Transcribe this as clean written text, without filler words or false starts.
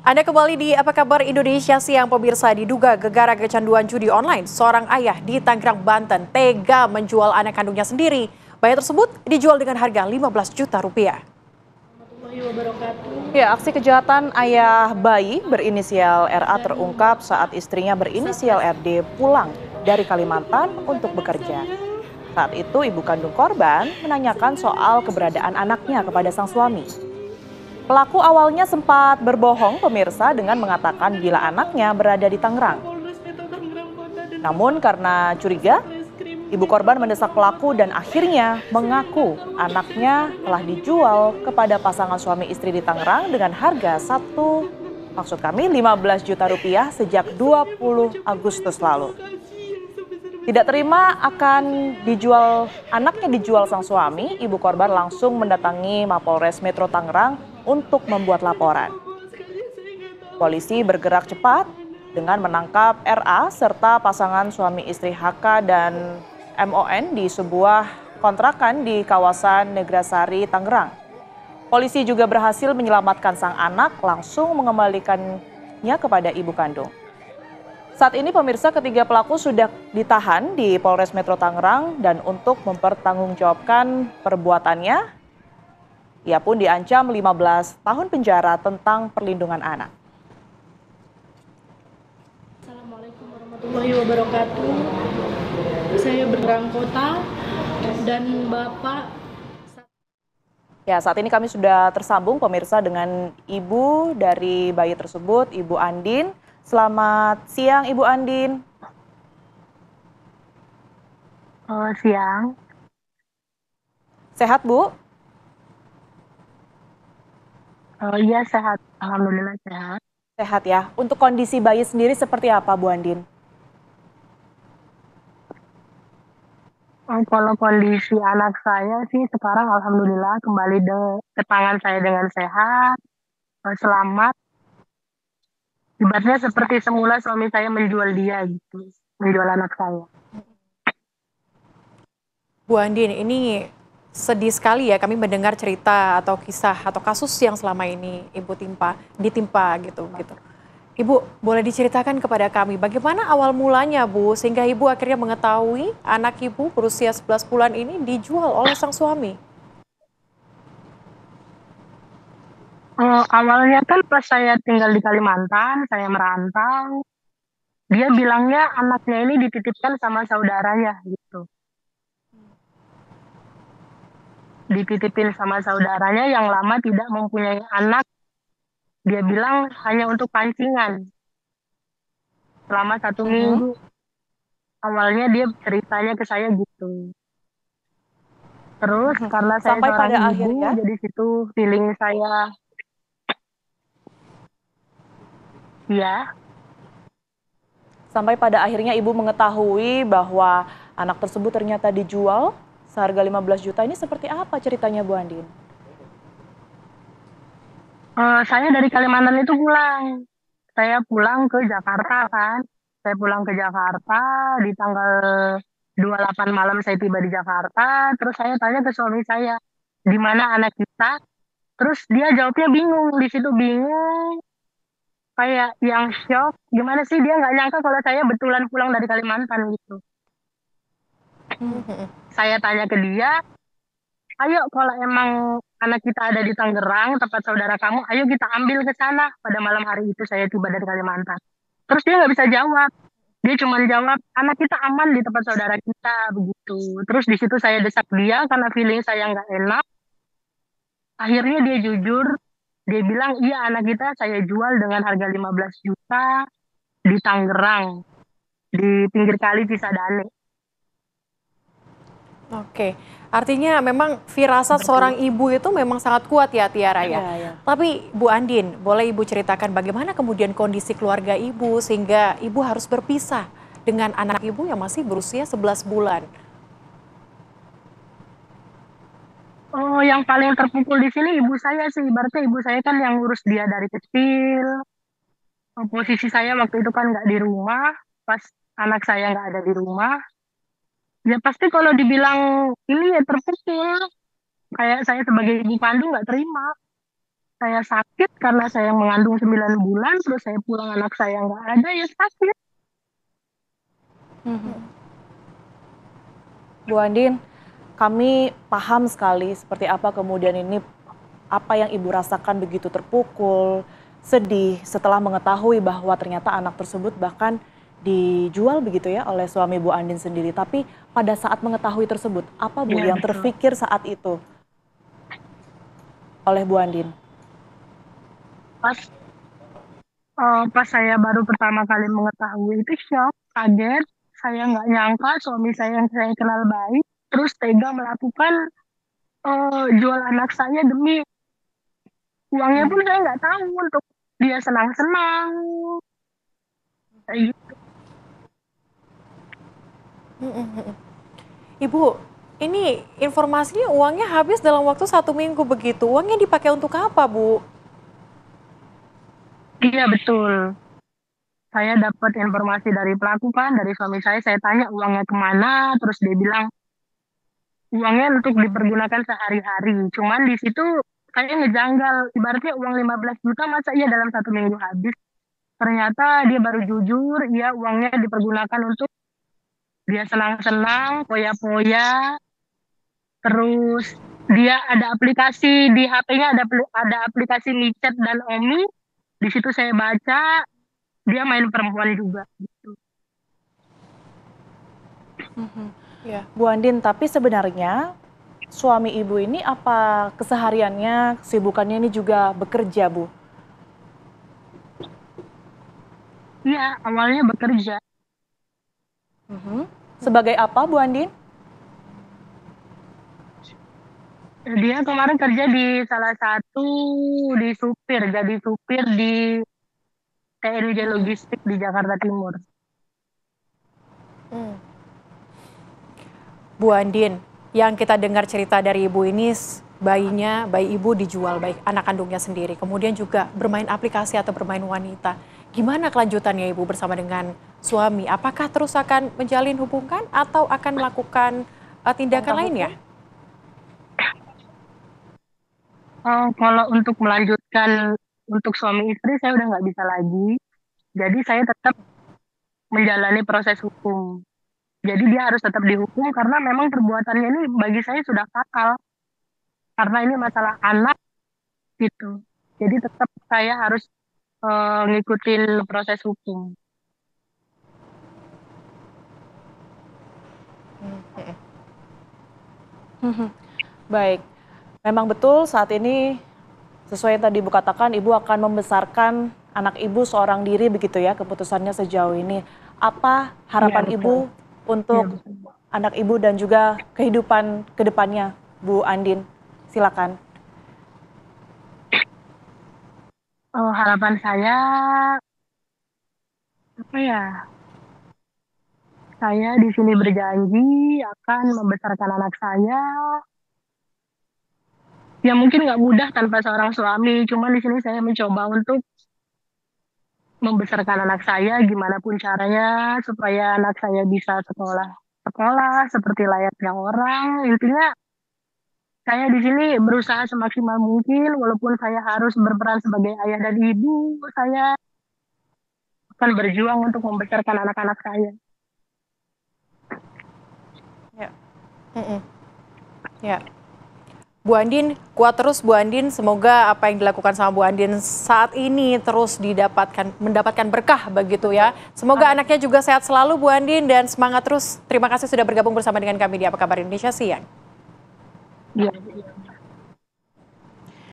Anda kembali di Apa Kabar Indonesia Siang, pemirsa. Diduga gegara kecanduan judi online, seorang ayah di Tangerang, Banten tega menjual anak kandungnya sendiri. Bayi tersebut dijual dengan harga 15 juta rupiah. Ya, aksi kejahatan ayah bayi berinisial RA terungkap saat istrinya berinisial RD pulang dari Kalimantan untuk bekerja. Saat itu ibu kandung korban menanyakan soal keberadaan anaknya kepada sang suami. Pelaku awalnya sempat berbohong pemirsa dengan mengatakan bila anaknya berada di Tangerang. Namun karena curiga, ibu korban mendesak pelaku dan akhirnya mengaku anaknya telah dijual kepada pasangan suami istri di Tangerang dengan harga 15 juta rupiah sejak 20 Agustus lalu. Tidak terima anaknya dijual sang suami, ibu korban langsung mendatangi Mapolres Metro Tangerang untuk membuat laporan. Polisi bergerak cepat dengan menangkap RA serta pasangan suami istri HK dan MON di sebuah kontrakan di kawasan Negrasari, Tangerang. Polisi juga berhasil menyelamatkan sang anak, langsung mengembalikannya kepada ibu kandung. Saat ini pemirsa, ketiga pelaku sudah ditahan di Polres Metro Tangerang dan untuk mempertanggungjawabkan perbuatannya, ia pun diancam 15 tahun penjara tentang perlindungan anak. Assalamualaikum warahmatullahi wabarakatuh. Saya berang kota dan Bapak. Ya, saat ini kami sudah tersambung pemirsa dengan ibu dari bayi tersebut, Ibu Andin. Selamat siang Ibu Andin. Siang. Sehat Bu? Iya sehat, alhamdulillah sehat. Sehat ya. Untuk kondisi bayi sendiri seperti apa Bu Andin? Kalau kondisi anak saya sih sekarang alhamdulillah kembali ke tangan saya dengan sehat, selamat. Ibaratnya seperti semula suami saya menjual dia gitu, menjual anak saya. Bu Andin, ini sedih sekali ya kami mendengar cerita atau kisah atau kasus yang selama ini Ibu ditimpa gitu. Ibu, boleh diceritakan kepada kami bagaimana awal mulanya Bu, sehingga Ibu akhirnya mengetahui anak Ibu berusia 11 bulan ini dijual oleh sang suami? Awalnya kan pas saya tinggal di Kalimantan, saya merantau, dia bilangnya anaknya ini dititipkan sama saudaranya gitu. Dititipin sama saudaranya yang lama tidak mempunyai anak. Dia bilang hanya untuk pancingan selama 1 minggu. Awalnya dia ceritanya ke saya gitu. Terus karena saya Sampai seorang pada ibu, akhirnya, jadi situ feeling saya, ya, sampai pada akhirnya Ibu mengetahui bahwa anak tersebut ternyata dijual seharga 15 juta. Ini seperti apa ceritanya Bu Andin? saya dari Kalimantan itu pulang. Saya pulang ke Jakarta kan. Saya pulang ke Jakarta di tanggal 28 malam saya tiba di Jakarta. Terus saya tanya ke suami saya, di mana anak kita? Terus dia jawabnya bingung. Di situ bingung, kayak yang shock. Gimana sih dia nggak nyangka kalau saya betulan pulang dari Kalimantan gitu. Saya tanya ke dia, ayo kalau emang anak kita ada di Tangerang, tempat saudara kamu, ayo kita ambil ke sana. Pada malam hari itu saya tiba dari Kalimantan. Terus dia nggak bisa jawab. Dia cuma jawab, anak kita aman di tempat saudara kita, begitu. Terus di situ saya desak dia karena feeling saya nggak enak. Akhirnya dia jujur, dia bilang, iya anak kita saya jual dengan harga 15 juta di Tangerang, di pinggir kali Cisadane. Oke, artinya memang firasat seorang ibu itu memang sangat kuat ya Tiara ya. Iya. Tapi Bu Andin, boleh Ibu ceritakan bagaimana kemudian kondisi keluarga Ibu sehingga Ibu harus berpisah dengan anak Ibu yang masih berusia 11 bulan? Oh, yang paling terpukul di sini ibu saya sih. Ibaratnya ibu saya kan yang ngurus dia dari kecil. Posisi saya waktu itu kan nggak di rumah. Pas anak saya nggak ada di rumah. Ya pasti kalau dibilang ini ya terpukul. Kayak saya sebagai ibu kandung nggak terima. Saya sakit karena saya mengandung 9 bulan, terus saya pulang anak saya nggak ada, ya sakit. Bu Andin, kami paham sekali seperti apa kemudian ini, apa yang Ibu rasakan begitu terpukul, sedih setelah mengetahui bahwa ternyata anak tersebut bahkan dijual begitu ya oleh suami Bu Andin sendiri. Tapi pada saat mengetahui tersebut, apa Bu Iya yang betul. terfikir saat itu oleh Bu Andin? Pas pas saya baru pertama kali mengetahui itu shock, kaget. Saya nggak nyangka suami saya yang saya kenal baik, terus tega melakukan jual anak saya demi uangnya pun saya nggak tahu untuk dia senang-senang. Kayak gitu. Ibu, ini informasinya uangnya habis dalam waktu 1 minggu begitu. Uangnya dipakai untuk apa, Bu? Iya betul. Saya dapat informasi dari pelaku kan, dari suami saya tanya uangnya kemana, terus dia bilang uangnya untuk dipergunakan sehari-hari. Cuman di situ saya ngejanggal, ibaratnya uang 15 juta masa iya dalam 1 minggu habis. Ternyata dia baru jujur, iya uangnya dipergunakan untuk dia senang-senang, poya-poya, terus dia ada aplikasi di HP-nya, ada aplikasi micet dan Omi. Di situ saya baca dia main perempuan juga. Ya. Bu Andin, tapi sebenarnya suami Ibu ini apa kesehariannya, kesibukannya ini juga bekerja, Bu? Iya, awalnya bekerja. Sebagai apa, Bu Andin? Dia kemarin kerja di salah satu di supir, jadi supir di TNJ Logistik di Jakarta Timur. Bu Andin, yang kita dengar cerita dari Ibu ini bayinya, bayi Ibu dijual, baik anak kandungnya sendiri. Kemudian juga bermain aplikasi atau bermain wanita. Gimana kelanjutannya Ibu bersama dengan suami? Apakah terus akan menjalin hubungan atau akan melakukan tindakan lain ya? Kalau untuk melanjutkan untuk suami istri saya udah nggak bisa lagi. Jadi saya tetap menjalani proses hukum. Jadi dia harus tetap dihukum karena memang perbuatannya ini bagi saya sudah fatal. Karena ini masalah anak gitu. Jadi tetap saya harus ngikutin proses hukum. Baik, memang betul saat ini sesuai yang tadi Ibu katakan, Ibu akan membesarkan anak Ibu seorang diri begitu ya keputusannya sejauh ini. Apa harapan Iya, betul. Ibu untuk Iya, betul. anak Ibu dan juga kehidupan kedepannya, Bu Andin? Silakan. Harapan saya apa ya? Saya di sini berjanji akan membesarkan anak saya. Ya mungkin nggak mudah tanpa seorang suami, cuman di sini saya mencoba untuk membesarkan anak saya gimana pun caranya supaya anak saya bisa sekolah seperti layaknya orang. Intinya saya di sini berusaha semaksimal mungkin walaupun saya harus berperan sebagai ayah dan ibu, saya akan berjuang untuk membesarkan anak-anak saya. Ya. Ya. Bu Andin, kuat terus Bu Andin. Semoga apa yang dilakukan sama Bu Andin saat ini terus mendapatkan berkah begitu ya. Semoga anaknya juga sehat selalu Bu Andin dan semangat terus. Terima kasih sudah bergabung bersama dengan kami di Apa Kabar Indonesia Siang. Ya.